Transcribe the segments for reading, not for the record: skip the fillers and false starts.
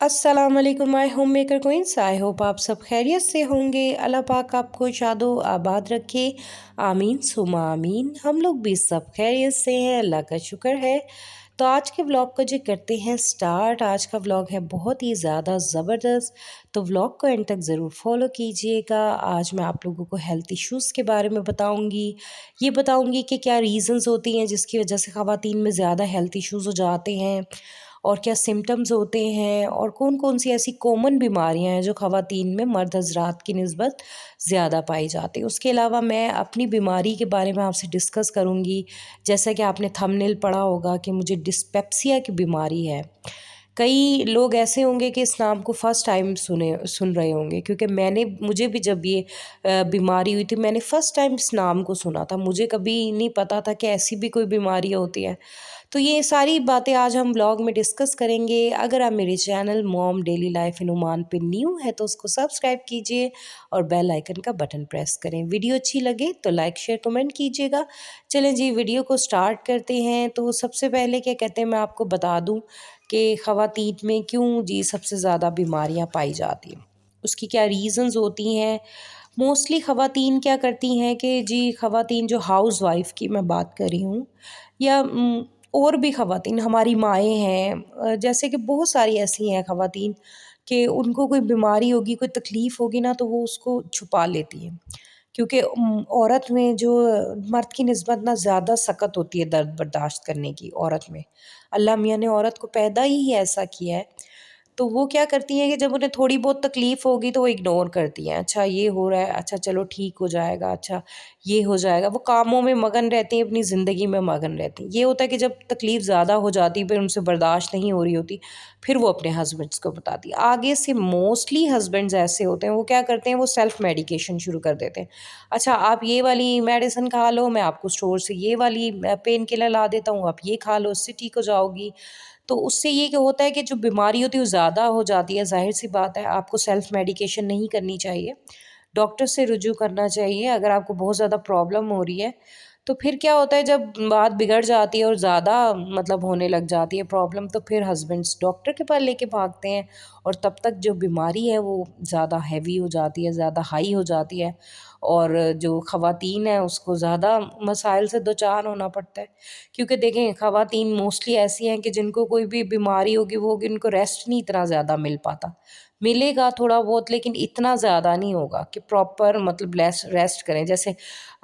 अस्सलाम वालेकुम my home maker queens. I hope आप सब खैरियत से होंगे। अल्लाह पाक आपको शादो आबाद रखे, आमीन सुमा आमीन। हम लोग भी सब खैरियत से हैं, अल्लाह का शुक्र है। तो आज के व्लॉग को जो करते हैं स्टार्ट। आज का व्लॉग है बहुत ही ज़्यादा ज़बरदस्त, तो व्लॉग को एंड तक ज़रूर फॉलो कीजिएगा। आज मैं आप लोगों को हेल्थ इश्यूज़ के बारे में बताऊंगी। ये बताऊंगी कि क्या रीज़न्स होती हैं जिसकी वजह से ख़वातीन में ज़्यादा हेल्थ इश्यूज़ हो जाते हैं, और क्या सिम्टम्स होते हैं, और कौन कौन सी ऐसी कॉमन बीमारियां हैं जो ख़वातीन में मर्द हज़रात की निस्बत ज़्यादा पाई जाती हैं। उसके अलावा मैं अपनी बीमारी के बारे में आपसे डिस्कस करूंगी। जैसा कि आपने थंबनेल पढ़ा होगा कि मुझे डिस्पेप्सिया की बीमारी है। कई लोग ऐसे होंगे कि इस नाम को फ़र्स्ट टाइम सुन रहे होंगे, क्योंकि मुझे भी जब ये बीमारी हुई थी मैंने फ़र्स्ट टाइम इस नाम को सुना था। मुझे कभी नहीं पता था कि ऐसी भी कोई बीमारी होती है। तो ये सारी बातें आज हम व्लॉग में डिस्कस करेंगे। अगर आप मेरे channel mom daily life in Oman पे न्यू है तो उसको सब्सक्राइब कीजिए और बेल आइकन का बटन प्रेस करें। वीडियो अच्छी लगे तो लाइक शेयर कमेंट कीजिएगा। चलें जी, वीडियो को स्टार्ट करते हैं। तो सबसे पहले क्या कहते हैं, मैं आपको बता दूं कि ख़वातीन में क्यों जी सबसे ज़्यादा बीमारियां पाई जाती हैं, उसकी क्या रीज़न्स होती हैं। मोस्टली ख़वातीन क्या करती हैं कि जी ख़वातीन जो हाउस वाइफ की मैं बात कर रही हूँ, या और भी ख़वातीन हमारी माएँ हैं, जैसे कि बहुत सारी ऐसी हैं ख़वातीन कि उनको कोई बीमारी होगी, कोई तकलीफ़ होगी ना, तो वो उसको छुपा लेती हैं। क्योंकि औरत में जो मर्द की निस्बत ना ज़्यादा सख्त होती है दर्द बर्दाश्त करने की औरत में। अल्लाह मियाँ ने औरत को पैदा ही ऐसा किया है। तो वो क्या करती हैं कि जब उन्हें थोड़ी बहुत तकलीफ़ होगी तो वो इग्नोर करती हैं। अच्छा ये हो रहा है, अच्छा चलो ठीक हो जाएगा, अच्छा ये हो जाएगा। वो कामों में मगन रहती हैं, अपनी ज़िंदगी में मगन रहती हैं। ये होता है कि जब तकलीफ़ ज़्यादा हो जाती है, फिर उनसे बर्दाश्त नहीं हो रही होती, फिर वो अपने हस्बैंड्स को बताती है। आगे से मोस्टली हस्बैंड्स ऐसे होते हैं, वो क्या करते हैं, वो सेल्फ़ मेडिकेशन शुरू कर देते हैं। अच्छा आप ये वाली मेडिसिन खा लो, मैं आपको स्टोर से ये वाली पेन किलर ला देता हूँ, आप ये खा लो, इससे ठीक हो जाओगी। तो उससे ये क्या होता है कि जो बीमारी होती है वो ज़्यादा हो जाती है। ज़ाहिर-सी बात है, आपको सेल्फ़ मेडिकेशन नहीं करनी चाहिए, डॉक्टर से रुजू करना चाहिए अगर आपको बहुत ज़्यादा प्रॉब्लम हो रही है। तो फिर क्या होता है, जब बात बिगड़ जाती है और ज़्यादा मतलब होने लग जाती है प्रॉब्लम, तो फिर हस्बैंड्स डॉक्टर के पास लेके भागते हैं, और तब तक जो बीमारी है वो ज़्यादा हैवी हो जाती है, ज़्यादा हाई हो जाती है, और जो ख़वातीन है उसको ज़्यादा मसाइल से दो-चार होना पड़ता है। क्योंकि देखें, ख़वातीन मोस्टली ऐसी हैं कि जिनको कोई भी बीमारी होगी, वो होगी, उनको रेस्ट नहीं इतना ज़्यादा मिल पाता। मिलेगा थोड़ा बहुत, लेकिन इतना ज़्यादा नहीं होगा कि प्रॉपर मतलब रेस्ट करें। जैसे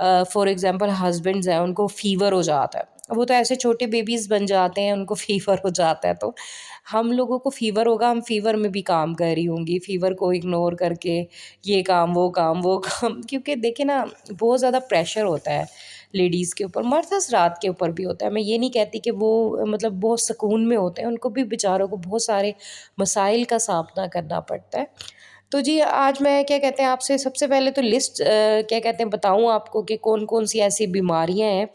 फॉर एग्ज़ाम्पल हस्बैंड्स हैं, उनको फ़ीवर हो जाता है, वो तो ऐसे छोटे बेबीज़ बन जाते हैं, उनको फ़ीवर हो जाता है। तो हम लोगों को फ़ीवर होगा, हम फ़ीवर में भी काम कर रही होंगी, फ़ीवर को इग्नोर करके ये काम वो काम वो काम। क्योंकि देखिए ना, बहुत ज़्यादा प्रेशर होता है लेडीज़ के ऊपर, मर्द हज़रात के ऊपर भी होता है। मैं ये नहीं कहती कि वो मतलब बहुत सुकून में होते हैं, उनको भी बेचारों को बहुत सारे मसाइल का सामना करना पड़ता है। तो जी आज मैं क्या कहते हैं, आपसे सबसे पहले तो लिस्ट क्या कहते हैं बताऊँ आपको कि कौन-कौन सी ऐसी बीमारियाँ हैं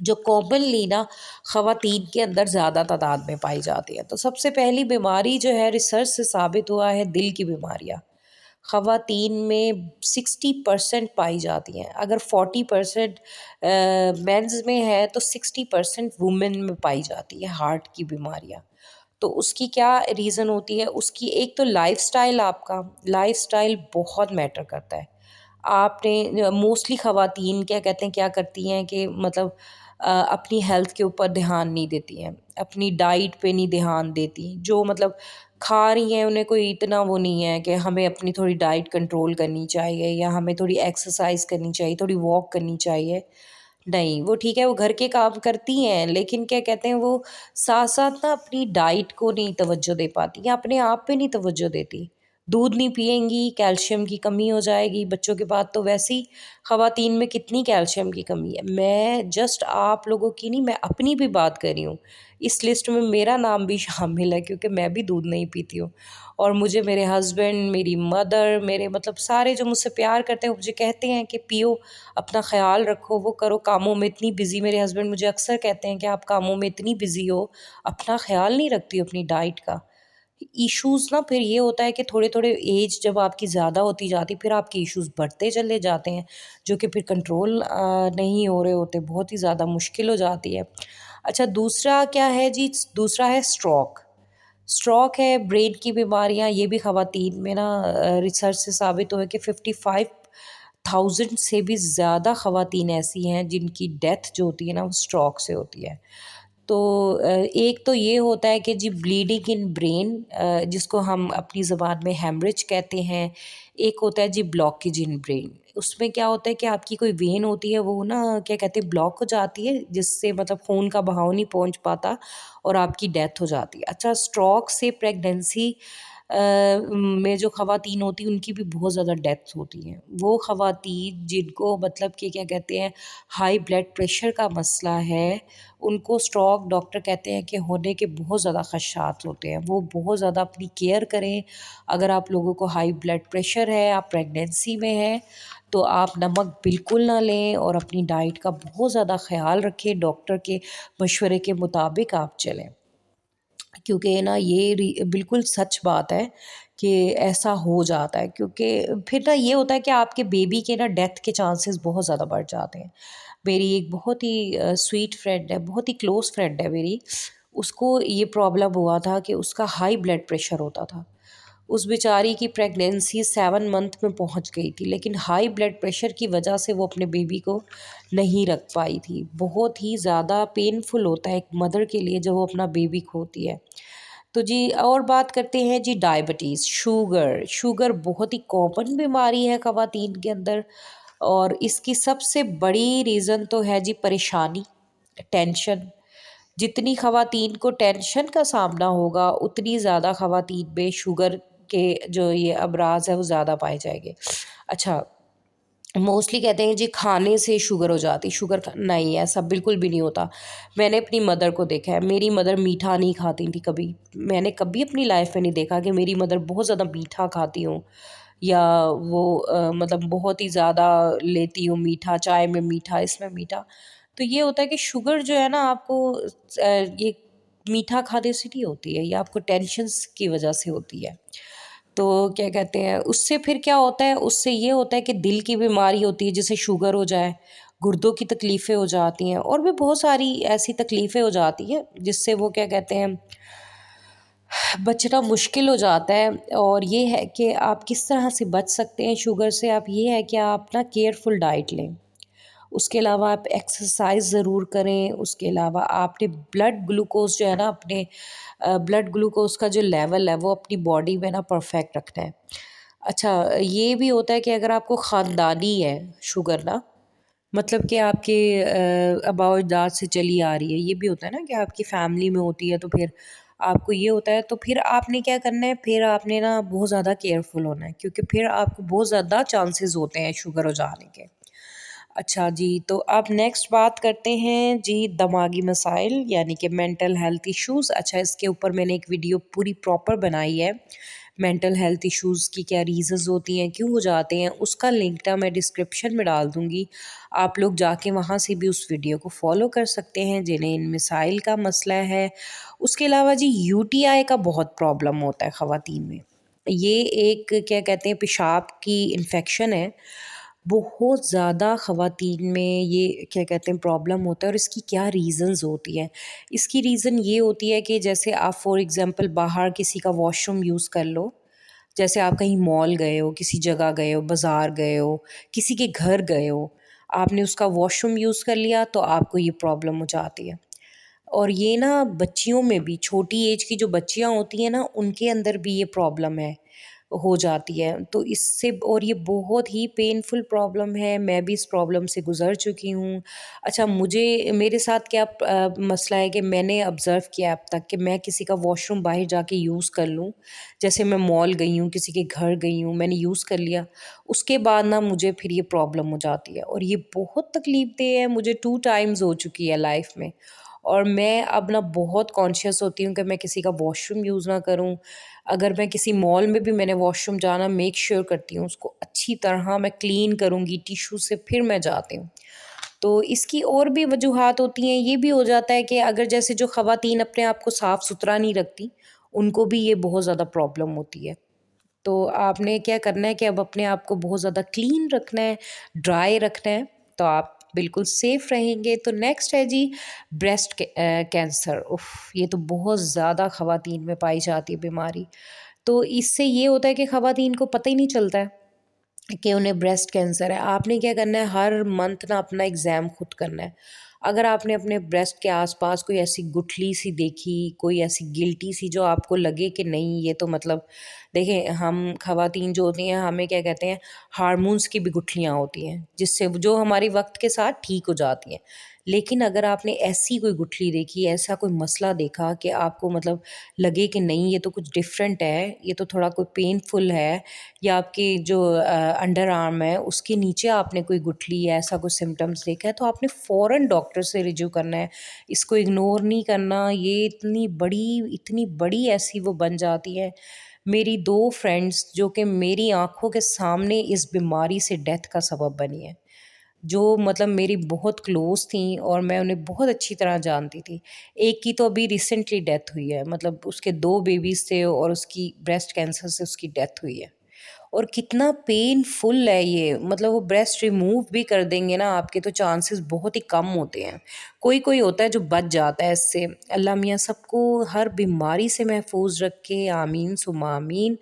जो कॉमनली ना ख़वातीन के अंदर ज़्यादा तादाद में पाई जाती है। तो सबसे पहली बीमारी जो है, रिसर्च से साबित हुआ है, दिल की बीमारियाँ। ख़वातीन में 60% पाई जाती हैं। अगर 40% मेंस में है तो 60% वुमेन में पाई जाती है हार्ट की बीमारियाँ। तो उसकी क्या रीज़न होती है? उसकी एक तो लाइफ़स्टाइल, आपका लाइफ़स्टाइल बहुत मैटर करता है। आपने मोस्टली ख़वातीन क्या कहते हैं, क्या करती हैं कि मतलब अपनी हेल्थ के ऊपर ध्यान नहीं देती हैं, अपनी डाइट पे नहीं ध्यान देती। जो मतलब खा रही हैं, उन्हें कोई इतना वो नहीं है कि हमें अपनी थोड़ी डाइट कंट्रोल करनी चाहिए, या हमें थोड़ी एक्सरसाइज करनी चाहिए, थोड़ी वॉक करनी चाहिए। नहीं, वो ठीक है, वो घर के काम करती हैं, लेकिन क्या कहते हैं, वो साथ-साथ ना अपनी डाइट को नहीं तवज्जो दे पाती, या अपने आप पे नहीं तवज्जो देती। दूध नहीं पिएँगी, कैल्शियम की कमी हो जाएगी। बच्चों के बाद तो वैसे ही ख़वातीन में कितनी कैल्शियम की कमी है। मैं जस्ट आप लोगों की नहीं, मैं अपनी भी बात कर रही हूँ। इस लिस्ट में मेरा नाम भी शामिल है, क्योंकि मैं भी दूध नहीं पीती हूँ, और मुझे मेरे हस्बैंड, मेरी मदर, मेरे मतलब सारे जो मुझसे प्यार करते हैं, वो मुझे कहते हैं कि पियो, अपना ख़्याल रखो, वो करो। कामों में इतनी बिज़ी, मेरे हस्बैंड मुझे अक्सर कहते हैं कि आप कामों में इतनी बिज़ी हो, अपना ख़्याल नहीं रखती हो अपनी डाइट का। इश्यूज़ ना फिर ये होता है कि थोड़े-थोड़े एज जब आपकी ज़्यादा होती जाती, फिर आपके इश्यूज़ बढ़ते चले जाते हैं, जो कि फिर कंट्रोल नहीं हो रहे होते, बहुत ही ज़्यादा मुश्किल हो जाती है। अच्छा दूसरा क्या है जी, दूसरा है स्ट्रोक। स्ट्रोक है, ब्रेन की बीमारियाँ, ये भी ख़वातीन में ना रिसर्च से साबित हुआ है कि 55,000 से भी ज़्यादा ख़वातीन ऐसी हैं जिनकी डेथ जो होती है ना वो स्ट्रोक से होती है। तो एक तो ये होता है कि जी ब्लीडिंग इन ब्रेन, जिसको हम अपनी ज़बान में हेमरेज कहते हैं। एक होता है जी ब्लॉकेज इन ब्रेन। उसमें क्या होता है कि आपकी कोई वेन होती है वो ना क्या कहते हैं ब्लॉक हो जाती है, जिससे मतलब खून का बहाव नहीं पहुंच पाता और आपकी डेथ हो जाती है। अच्छा, स्ट्रोक से प्रेगनेंसी में जो ख़वातीन होती हैं उनकी भी बहुत ज़्यादा डेथ्स होती हैं। वो ख़वातीन जिनको मतलब कि क्या कहते हैं हाई ब्लड प्रेशर का मसला है, उनको स्ट्रोक डॉक्टर कहते हैं कि होने के बहुत ज़्यादा ख़दशात होते हैं। वो बहुत ज़्यादा अपनी केयर करें। अगर आप लोगों को हाई ब्लड प्रेशर है, आप प्रेगनेंसी में हैं, तो आप नमक बिल्कुल ना लें और अपनी डाइट का बहुत ज़्यादा ख़्याल रखें। डॉक्टर के मशवरे के मुताबिक आप चलें, क्योंकि ना ये बिल्कुल सच बात है कि ऐसा हो जाता है। क्योंकि फिर ना ये होता है कि आपके बेबी के ना डेथ के चांसेस बहुत ज़्यादा बढ़ जाते हैं। मेरी एक बहुत ही स्वीट फ्रेंड है, बहुत ही क्लोज़ फ्रेंड है मेरी, उसको ये प्रॉब्लम हुआ था कि उसका हाई ब्लड प्रेशर होता था। उस बेचारी की प्रेगनेंसी 7 मंथ में पहुंच गई थी, लेकिन हाई ब्लड प्रेशर की वजह से वो अपने बेबी को नहीं रख पाई थी। बहुत ही ज़्यादा पेनफुल होता है एक मदर के लिए जब वो अपना बेबी खोती है। तो जी और बात करते हैं जी डायबिटीज़, शुगर। शुगर बहुत ही कॉमन बीमारी है ख़वातीन के अंदर, और इसकी सबसे बड़ी रीज़न तो है जी परेशानी, टेंशन। जितनी ख़वातीन को टेंशन का सामना होगा, उतनी ज़्यादा ख़वातीन में शुगर के जो ये अमराज़ है वो ज़्यादा पाए जाएंगे। अच्छा, मोस्टली कहते हैं जी खाने से शुगर हो जाती, शुगर नहीं, ऐसा बिल्कुल भी नहीं होता। मैंने अपनी मदर को देखा है, मेरी मदर मीठा नहीं खाती थी कभी। मैंने कभी अपनी लाइफ में नहीं देखा कि मेरी मदर बहुत ज़्यादा मीठा खाती हो, या वो मतलब बहुत ही ज़्यादा लेती हो मीठा, चाय में मीठा, इसमें मीठा। तो ये होता है कि शुगर जो है ना आपको ये मीठा खाने से नहीं होती है, ये आपको टेंशन्स की वजह से होती है। तो क्या कहते हैं उससे फिर क्या होता है, उससे ये होता है कि दिल की बीमारी होती है, जैसे शुगर हो जाए, गुर्दों की तकलीफ़ें हो जाती हैं, और भी बहुत सारी ऐसी तकलीफ़ें हो जाती हैं जिससे वो क्या कहते हैं बचना मुश्किल हो जाता है। और ये है कि आप किस तरह से बच सकते हैं शुगर से, आप ये है कि आप ना केयरफुल डाइट लें। उसके अलावा आप एक्सरसाइज ज़रूर करें। उसके अलावा आपने ब्लड ग्लूकोज़ जो है ना अपने ब्लड ग्लूकोज़ का जो लेवल है वो अपनी बॉडी में ना परफेक्ट रखना है। अच्छा, ये भी होता है कि अगर आपको ख़ानदानी है शुगर ना, मतलब कि आपके आबाओ अजदाद से चली आ रही है, ये भी होता है ना कि आपकी फैमिली में होती है, तो फिर आपको ये होता है, तो फिर आपने क्या करना है, फिर आपने ना बहुत ज़्यादा केयरफुल होना है, क्योंकि फिर आपको बहुत ज़्यादा चांसेस होते हैं शुगर हो जाने के। अच्छा जी, तो अब नेक्स्ट बात करते हैं जी दिमागी मसाइल, यानी कि मेंटल हेल्थ इश्यूज़। अच्छा, इसके ऊपर मैंने एक वीडियो पूरी प्रॉपर बनाई है, मेंटल हेल्थ इश्यूज़ की क्या रीज़न्स होती हैं, क्यों हो जाते हैं, उसका लिंक ना मैं डिस्क्रिप्शन में डाल दूँगी। आप लोग जाके वहाँ से भी उस वीडियो को फॉलो कर सकते हैं जिन्हें इन मसाइल का मसला है। उसके अलावा जी यूटीआई का बहुत प्रॉब्लम होता है ख़वातीन में। ये एक क्या कहते हैं पेशाब की इन्फेक्शन है, बहुत ज़्यादा ख़वातीन में ये क्या कहते हैं प्रॉब्लम होता है। और इसकी क्या रीज़न्स होती हैं, इसकी रीज़न ये होती है कि जैसे आप फॉर एग्ज़ाम्पल बाहर किसी का वॉशरूम यूज़ कर लो, जैसे आप कहीं मॉल गए हो, किसी जगह गए हो, बाज़ार गए हो, किसी के घर गए हो, आपने उसका वॉशरूम यूज़ कर लिया तो आपको ये प्रॉब्लम हो जाती है। और ये ना बच्चियों में भी, छोटी एज की जो बच्चियाँ होती हैं ना उनके अंदर भी ये प्रॉब्लम है, हो जाती है। तो इससे, और ये बहुत ही पेनफुल प्रॉब्लम है, मैं भी इस प्रॉब्लम से गुज़र चुकी हूँ। अच्छा, मुझे मेरे साथ क्या मसला है कि मैंने ऑब्ज़र्व किया अब तक कि मैं किसी का वॉशरूम बाहर जाके यूज़ कर लूँ, जैसे मैं मॉल गई हूँ, किसी के घर गई हूँ, मैंने यूज़ कर लिया, उसके बाद ना मुझे फिर ये प्रॉब्लम हो जाती है, और ये बहुत तकलीफ़देह है, मुझे 2 टाइम्स हो चुकी है लाइफ़ में। और मैं अब ना बहुत कॉन्शियस होती हूँ कि मैं किसी का वॉशरूम यूज़ ना करूँ। अगर मैं किसी मॉल में भी मैंने वॉशरूम जाना, मेक श्योर करती हूँ उसको अच्छी तरह मैं क्लीन करूँगी टिश्यू से, फिर मैं जाती हूँ। तो इसकी और भी वजूहात होती हैं, ये भी हो जाता है कि अगर जैसे जो ख़वातीन अपने आप को साफ़-सुथरा नहीं रखती, उनको भी ये बहुत ज़्यादा प्रॉब्लम होती है। तो आपने क्या करना है कि अब अपने आप को बहुत ज़्यादा क्लीन रखना है, ड्राई रखना है, तो आप बिल्कुल सेफ़ रहेंगे। तो नेक्स्ट है जी ब्रेस्ट कैंसर। उफ़! ये तो बहुत ज़्यादा ख़वातीन में पाई जाती है बीमारी। तो इससे ये होता है कि ख़वातीन को पता ही नहीं चलता है कि उन्हें ब्रेस्ट कैंसर है। आपने क्या करना है, हर मंथ ना अपना एग्ज़ाम खुद करना है। अगर आपने अपने ब्रेस्ट के आस-पास कोई ऐसी गुठली सी देखी, कोई ऐसी गिल्टी सी जो आपको लगे कि नहीं ये तो मतलब देखें, हम ख़वातीन जो होती हैं हमें क्या कहते हैं, हार्मोन्स की भी गुठलियाँ होती हैं जिससे जो हमारी वक़्त के साथ ठीक हो जाती हैं। लेकिन अगर आपने ऐसी कोई गुठली देखी, ऐसा कोई मसला देखा कि आपको मतलब लगे कि नहीं ये तो कुछ डिफ़रेंट है, ये तो थोड़ा कोई पेनफुल है, या आपकी जो अंडर आर्म है उसके नीचे आपने कोई गुठली या ऐसा कुछ सिम्टम्स देखा है, तो आपने फ़ौरन डॉक्टर से रिव्यू करना है। इसको इग्नोर नहीं करना। ये इतनी बड़ी ऐसी वो बन जाती है। मेरी 2 फ्रेंड्स जो कि मेरी आँखों के सामने इस बीमारी से डेथ का सबब बनी हैं। जो मतलब मेरी बहुत क्लोज़ थीं और मैं उन्हें बहुत अच्छी तरह जानती थी। एक की तो अभी रिसेंटली डेथ हुई है, मतलब उसके 2 बेबीज़ थे और उसकी ब्रेस्ट कैंसर से उसकी डेथ हुई है। और कितना पेनफुल है ये, मतलब वो ब्रेस्ट रिमूव भी कर देंगे ना आपके, तो चांसेस बहुत ही कम होते हैं। कोई-कोई होता है जो बच जाता है इससे। अल्लाह मियाँ सबको हर बीमारी से महफूज़ रखे, आमीन सुम्मा आमीन।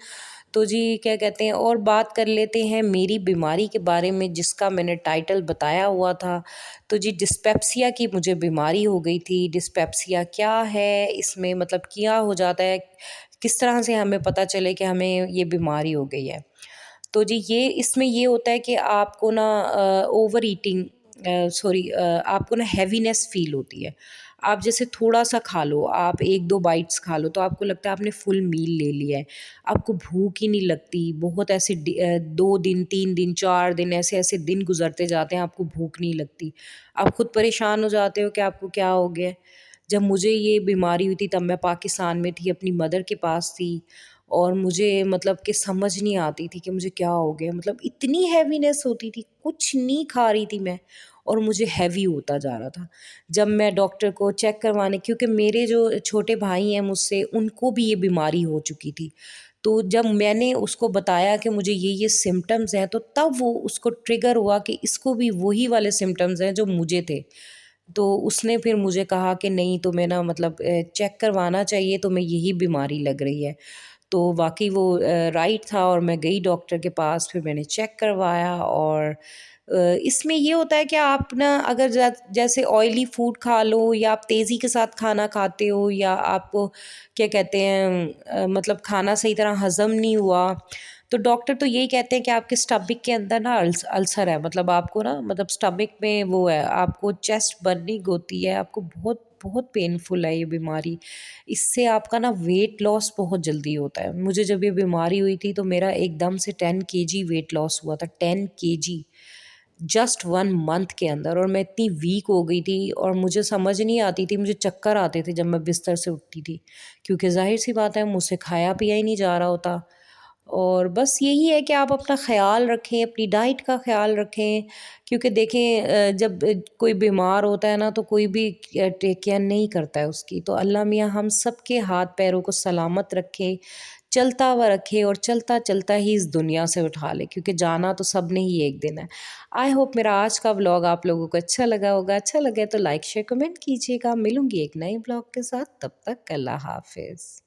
तो जी क्या कहते हैं, और बात कर लेते हैं मेरी बीमारी के बारे में जिसका मैंने टाइटल बताया हुआ था। तो जी डिस्पेप्सिया की मुझे बीमारी हो गई थी। डिस्पेप्सिया क्या है? इसमें मतलब क्या हो जाता है? किस तरह से हमें पता चले कि हमें ये बीमारी हो गई है? तो जी ये इसमें ये होता है कि आपको ना ओवर ईटिंग आपको ना हैवीनेस फ़ील होती है। आप जैसे थोड़ा-सा खा लो, आप 1-2 बाइट्स खा लो तो आपको लगता है आपने फुल मील ले लिया है। आपको भूख ही नहीं लगती। बहुत ऐसे 2 दिन, 3 दिन, 4 दिन ऐसे-ऐसे दिन गुज़रते जाते हैं, आपको भूख नहीं लगती। आप खुद परेशान हो जाते हो कि आपको क्या हो गया है। जब मुझे ये बीमारी हुई थी तब मैं पाकिस्तान में थी, अपनी मदर के पास थी और मुझे मतलब कि समझ नहीं आती थी कि मुझे क्या हो गया। मतलब इतनी हैवीनेस होती थी, कुछ नहीं खा रही थी मैं और मुझे हैवी होता जा रहा था। जब मैं डॉक्टर को चेक करवाने, क्योंकि मेरे जो छोटे भाई हैं मुझसे, उनको भी ये बीमारी हो चुकी थी। तो जब मैंने उसको बताया कि मुझे ये सिम्पटम्स हैं, तो तब वो उसको ट्रिगर हुआ कि इसको भी वही वाले सिम्पटम्स हैं जो मुझे थे। तो उसने फिर मुझे कहा कि नहीं तुम्हें ना मतलब चेक करवाना चाहिए, तुम्हें यही बीमारी लग रही है। तो वाक़ई वो राइट था और मैं गई डॉक्टर के पास, फिर मैंने चेक करवाया और इसमें ये होता है कि आप ना अगर जैसे ऑयली फूड खा लो या आप तेज़ी के साथ खाना खाते हो या आपको क्या कहते हैं मतलब खाना सही तरह हज़म नहीं हुआ, तो डॉक्टर तो यही कहते हैं कि आपके स्टमक के अंदर ना अल्सर है, मतलब आपको ना मतलब स्टमक में वो है, आपको चेस्ट बर्निंग होती है, आपको बहुत बहुत पेनफुल है ये बीमारी। इससे आपका ना वेट लॉस बहुत जल्दी होता है। मुझे जब ये बीमारी हुई थी तो मेरा एकदम से 10 केजी वेट लॉस हुआ था, 10 केजी जस्ट 1 मंथ के अंदर, और मैं इतनी वीक हो गई थी और मुझे समझ नहीं आती थी, मुझे चक्कर आते थे जब मैं बिस्तर से उठती थी, क्योंकि ज़ाहिर-सी बात है मुझसे खाया-पिया ही नहीं जा रहा होता। और बस यही है कि आप अपना ख़्याल रखें, अपनी डाइट का ख़्याल रखें, क्योंकि देखें जब कोई बीमार होता है ना तो कोई भी टेक केयर नहीं करता है उसकी। तो अल्लाह मियाँ हम सबके हाथ-पैरों को सलामत रखे, चलता हुआ रखे और चलता-चलता ही इस दुनिया से उठा ले, क्योंकि जाना तो सबने ही एक दिन है। आई होप मेरा आज का व्लॉग आप लोगों को अच्छा लगा होगा। अच्छा लगे तो लाइक, शेयर, कमेंट कीजिएगा। मिलूँगी एक नए व्लॉग के साथ, तब तक अल्लाह हाफ़िज़।